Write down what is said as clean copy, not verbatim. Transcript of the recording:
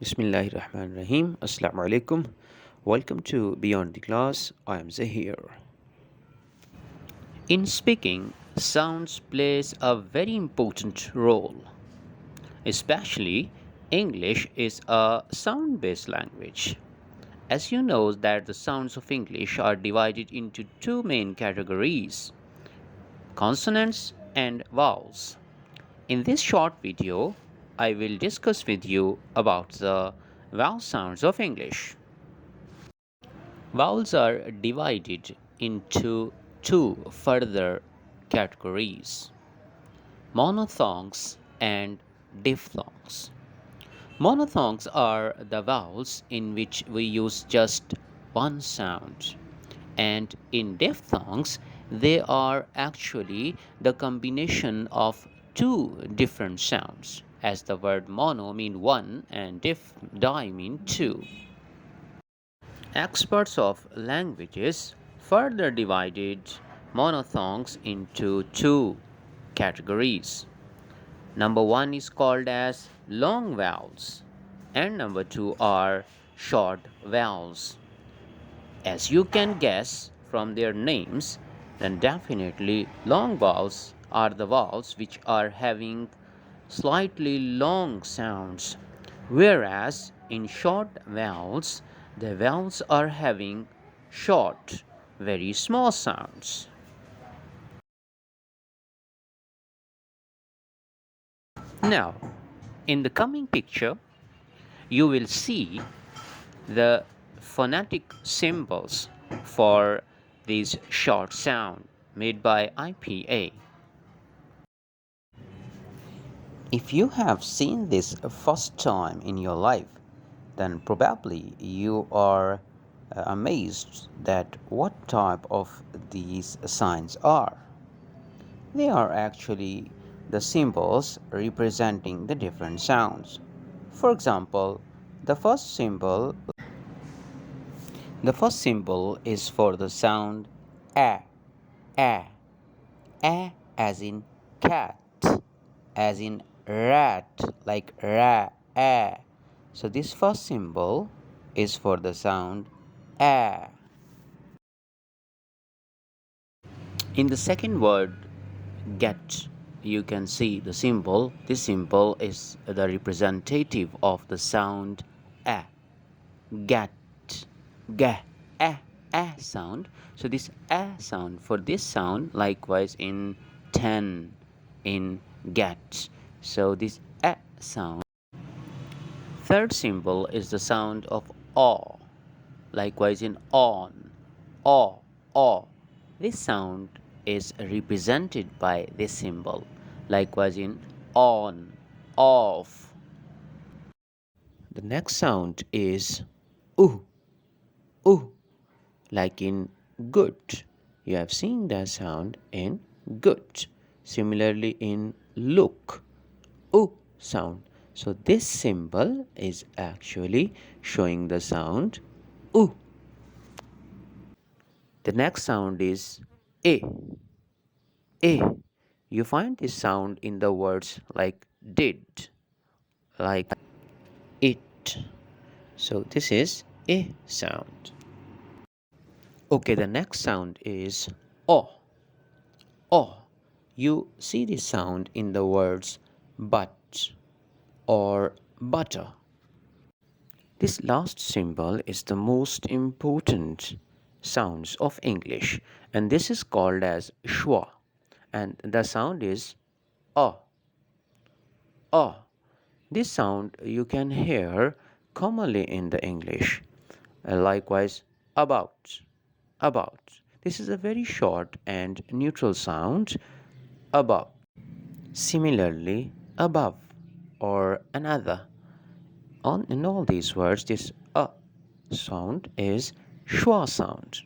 Bismillahirrahmanirrahim. Assalamu alaikum. Welcome to Beyond the Class. I am Zahir. In speaking, sounds plays a very important role. Especially English is a sound-based language. As you know that the sounds of English are divided into two main categories, consonants and vowels. In this short video, I will discuss with you about the vowel sounds of English. Vowels are divided into two further categories, monophthongs and diphthongs. Monophthongs are the vowels in which we use just one sound, and in diphthongs, they are actually the combination of two different sounds, as the word mono mean one and di mean two. Experts of languages further divided monophthongs into two categories. Number one is called as long vowels, and number two are short vowels. As you can guess from their names, then definitely long vowels are the vowels which are having slightly long sounds, whereas in short vowels, the vowels are having short, very small sounds. Now, in the coming picture, you will see the phonetic symbols for these short sound made by IPA. If you have seen this first time in your life, then probably you are amazed that what type of these signs are. They are actually the symbols representing the different sounds. For example, the first symbol the first symbol is for the sound a, a, a as in cat, as in rat, like ra, a. So this first symbol is for the sound a. In the second word get, you can see the symbol. This symbol is the representative of the sound a. Get, ga, a sound. So this a sound, for this sound, likewise in 10, in get. So this a sound. Third symbol is the sound of aw, likewise in on, aw, aw. This sound is represented by this symbol, likewise in on, off. The next sound is oo, oo, like in good. You have seen that sound in good. Similarly in look, oo sound. So this symbol is actually showing the sound oo. The next sound is a. A. You find this sound in the words like did, like it. So this is a sound. Okay, the next sound is o. O. You see this sound in the words but or butter. This last symbol is the most important sounds of English, and this is called as schwa, and the sound is a. A. This sound you can hear commonly in the English. Likewise, about, about. This is a very short and neutral sound, about. Similarly, above or another. In all these words, this sound is schwa sound.